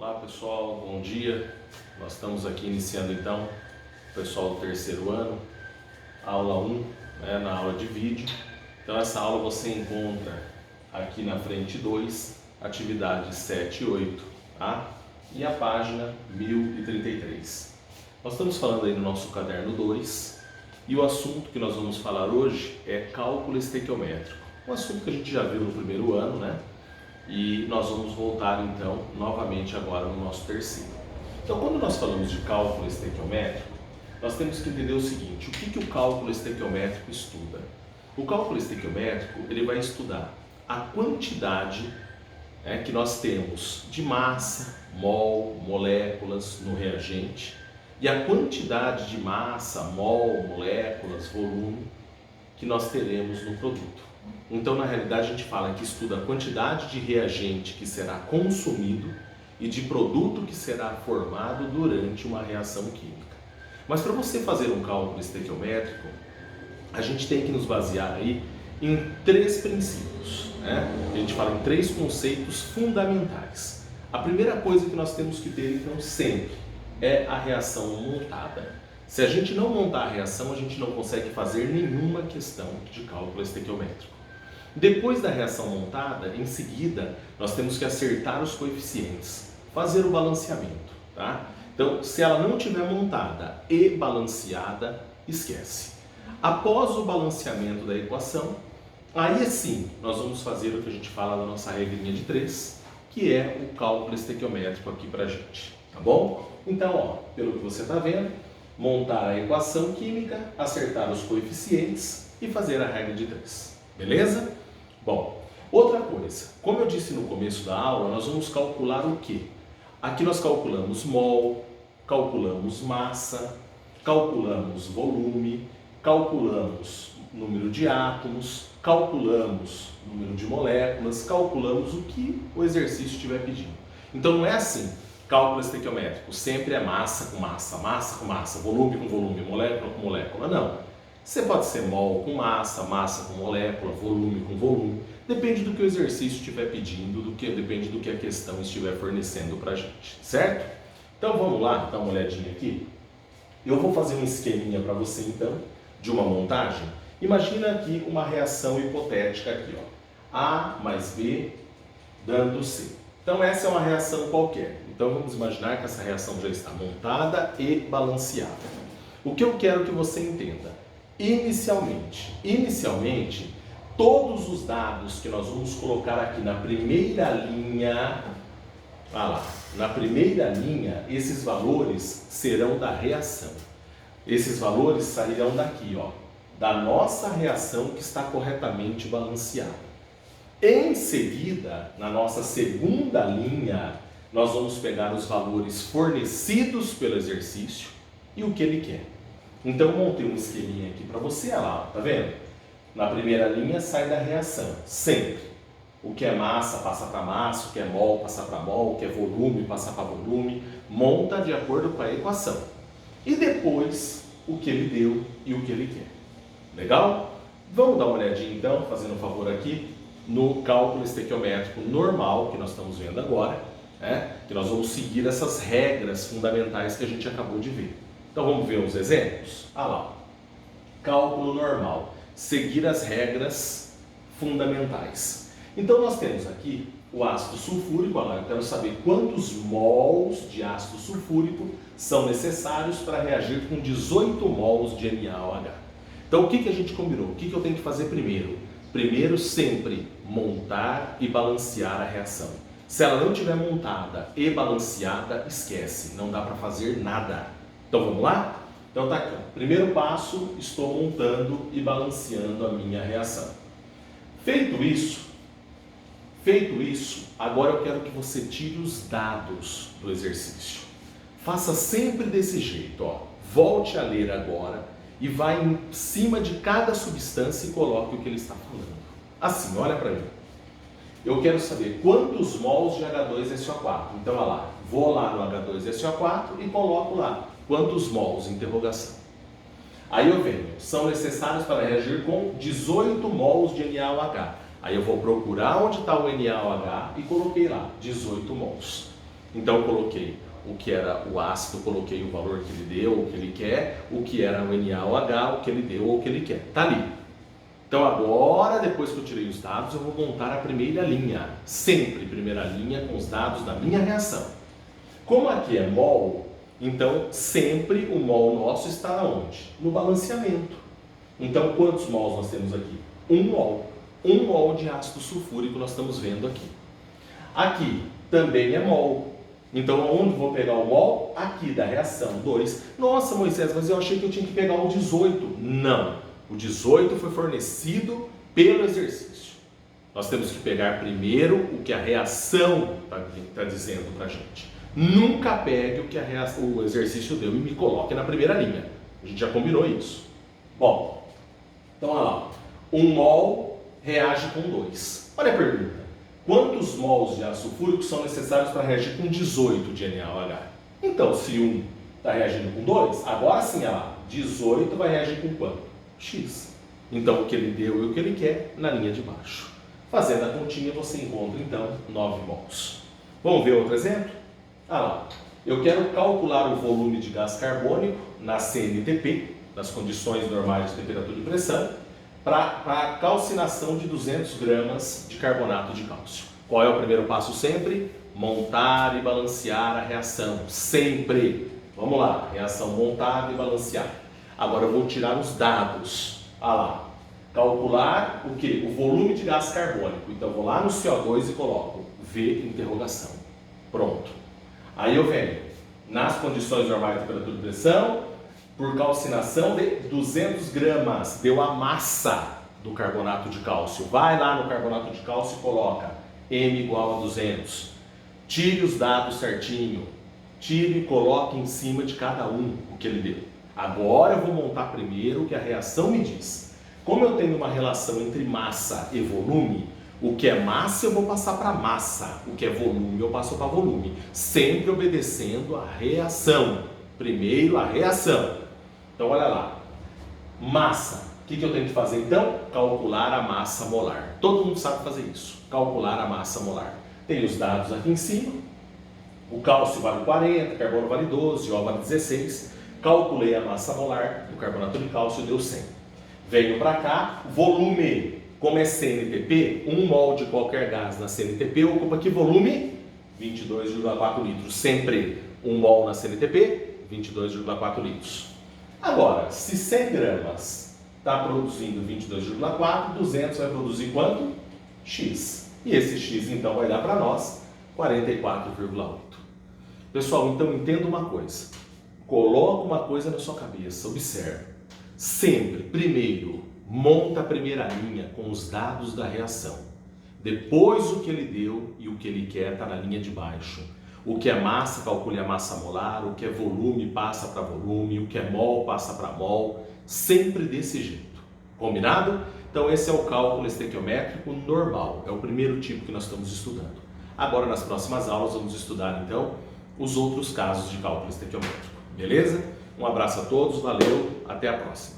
Olá pessoal, bom dia. Nós estamos aqui iniciando então, o pessoal do terceiro ano, aula 1, na aula de vídeo. Então essa aula você encontra aqui na frente 2, atividades 7 e 8, tá? E a página 1033. Nós estamos falando aí no nosso caderno 2 e o assunto que nós vamos falar hoje é cálculo estequiométrico. Um assunto que a gente já viu no primeiro ano, né? E nós vamos voltar então novamente agora no nosso terceiro. Então, quando nós falamos de cálculo estequiométrico, nós temos que entender o seguinte: o que o cálculo estequiométrico estuda? O cálculo estequiométrico ele vai estudar a quantidade que nós temos de massa, mol, moléculas no reagente e a quantidade de massa, mol, moléculas, volume que nós teremos no produto. Então, na realidade, a gente fala que estuda a quantidade de reagente que será consumido e de produto que será formado durante uma reação química. Mas para você fazer um cálculo estequiométrico, a gente tem que nos basear aí em 3 princípios, né? A gente fala em 3 conceitos fundamentais. A primeira coisa que nós temos que ter, então, sempre é a reação montada. Se a gente não montar a reação, a gente não consegue fazer nenhuma questão de cálculo estequiométrico. Depois da reação montada, em seguida, nós temos que acertar os coeficientes, fazer o balanceamento, tá? Então, se ela não estiver montada e balanceada, esquece. Após o balanceamento da equação, aí sim, nós vamos fazer o que a gente fala na nossa regrinha de 3, que é o cálculo estequiométrico aqui pra gente, tá bom? Então, pelo que você está vendo, montar a equação química, acertar os coeficientes e fazer a regra de 3, beleza? Bom, outra coisa, como eu disse no começo da aula, nós vamos calcular o quê? Aqui nós calculamos mol, calculamos massa, calculamos volume, calculamos número de átomos, calculamos número de moléculas, calculamos o que o exercício estiver pedindo. Então não é assim, cálculo estequiométrico, sempre é massa com massa, massa com massa, volume com volume, molécula com molécula, não. Você pode ser mol com massa, massa com molécula, volume com volume. Depende do que o exercício estiver pedindo, depende do que a questão estiver fornecendo para a gente, certo? Então vamos lá, dar uma olhadinha aqui. Eu vou fazer um esqueminha para você então, de uma montagem. Imagina aqui uma reação hipotética aqui, A mais B dando C. Então essa é uma reação qualquer. Então vamos imaginar que essa reação já está montada e balanceada. O que eu quero que você entenda? Inicialmente, todos os dados que nós vamos colocar aqui na primeira linha, na primeira linha, esses valores serão da reação. Esses valores sairão daqui, da nossa reação que está corretamente balanceada. Em seguida, na nossa segunda linha, nós vamos pegar os valores fornecidos pelo exercício e o que ele quer. Então, eu montei um esqueminha aqui para você, olha lá, tá vendo? Na primeira linha sai da reação, sempre. O que é massa passa para massa, o que é mol passa para mol, o que é volume passa para volume, monta de acordo com a equação. E depois, o que ele deu e o que ele quer. Legal? Vamos dar uma olhadinha então, fazendo um favor aqui, no cálculo estequiométrico normal, que nós estamos vendo agora, que nós vamos seguir essas regras fundamentais que a gente acabou de ver. Então vamos ver os exemplos? Lá, cálculo normal, seguir as regras fundamentais. Então nós temos aqui o ácido sulfúrico, eu quero saber quantos mols de ácido sulfúrico são necessários para reagir com 18 mols de NaOH. Então o que a gente combinou? O que eu tenho que fazer primeiro? Primeiro sempre montar e balancear a reação. Se ela não estiver montada e balanceada, esquece, não dá para fazer nada. Então vamos lá? Então tá aqui, primeiro passo, estou montando e balanceando a minha reação. Feito isso, agora eu quero que você tire os dados do exercício. Faça sempre desse jeito, volte a ler agora e vai em cima de cada substância e coloque o que ele está falando. Assim, olha para mim. Eu quero saber quantos mols de H2SO4. Então, olha lá, vou lá no H2SO4 e coloco lá. Quantos mols? Interrogação. Aí eu venho, são necessários para reagir com 18 mols de NaOH. Aí eu vou procurar onde está o NaOH e coloquei lá, 18 mols. Então eu coloquei o que era o ácido, coloquei o valor que ele deu, o que ele quer, o que era o NaOH, o que ele deu ou o que ele quer. Tá ali. Então agora, depois que eu tirei os dados, eu vou montar a primeira linha. Sempre primeira linha com os dados da minha reação. Como aqui é mol, então sempre o mol nosso está onde? No balanceamento. Então quantos mols nós temos aqui? 1 mol. 1 mol de ácido sulfúrico nós estamos vendo aqui. Aqui também é mol. Então onde vou pegar o mol? Aqui da reação 2. Nossa, Moisés, mas eu achei que eu tinha que pegar o 18. Não. O 18 foi fornecido pelo exercício. Nós temos que pegar primeiro o que a reação está dizendo para a gente. Nunca pegue o que o exercício deu e me coloque na primeira linha. A gente já combinou isso. Bom, então olha lá. 1 mol reage com 2. Olha a pergunta. Quantos mols de ácido sulfúrico são necessários para reagir com 18 de NaOH? Então, se 1 está reagindo com 2, agora sim, olha lá. 18 vai reagir com quanto? X. Então, o que ele deu e o que ele quer na linha de baixo. Fazendo a continha, você encontra, então, 9 mols. Vamos ver outro exemplo? Ah lá. Eu quero calcular o volume de gás carbônico na CNTP, nas condições normais de temperatura e pressão, para a calcinação de 200 gramas de carbonato de cálcio. Qual é o primeiro passo sempre? Montar e balancear a reação. Sempre. Vamos lá. Reação montada e balanceada. Agora eu vou tirar os dados. Ah lá. Calcular o quê? O volume de gás carbônico. Então eu vou lá no CO2 e coloco V interrogação. Pronto. Aí eu venho nas condições normais de temperatura e pressão, por calcinação de 200 gramas. Deu a massa do carbonato de cálcio. Vai lá no carbonato de cálcio e coloca M igual a 200. Tire os dados certinho. Tire e coloque em cima de cada um o que ele deu. Agora eu vou montar primeiro o que a reação me diz. Como eu tenho uma relação entre massa e volume, o que é massa eu vou passar para massa, o que é volume eu passo para volume, sempre obedecendo a reação. Primeiro a reação. Então olha lá, massa. O que eu tenho que fazer então? Calcular a massa molar. Todo mundo sabe fazer isso, calcular a massa molar. Tem os dados aqui em cima, o cálcio vale 40, carbono vale 12, O vale 16. Calculei a massa molar do carbonato de cálcio, deu 100. Venho para cá, volume, como é CNTP, 1 mol de qualquer gás na CNTP ocupa que volume? 22,4 litros. Sempre 1 mol na CNTP, 22,4 litros. Agora, se 100 gramas está produzindo 22,4, 200 vai produzir quanto? X. E esse X então vai dar para nós 44,8. Pessoal, então entenda uma coisa. Coloca uma coisa na sua cabeça, observe. Sempre, primeiro, monta a primeira linha com os dados da reação. Depois o que ele deu e o que ele quer está na linha de baixo. O que é massa, calcule a massa molar. O que é volume, passa para volume. O que é mol, passa para mol. Sempre desse jeito. Combinado? Então esse é o cálculo estequiométrico normal. É o primeiro tipo que nós estamos estudando. Agora nas próximas aulas vamos estudar então os outros casos de cálculo estequiométrico. Beleza? Um abraço a todos, valeu, até a próxima.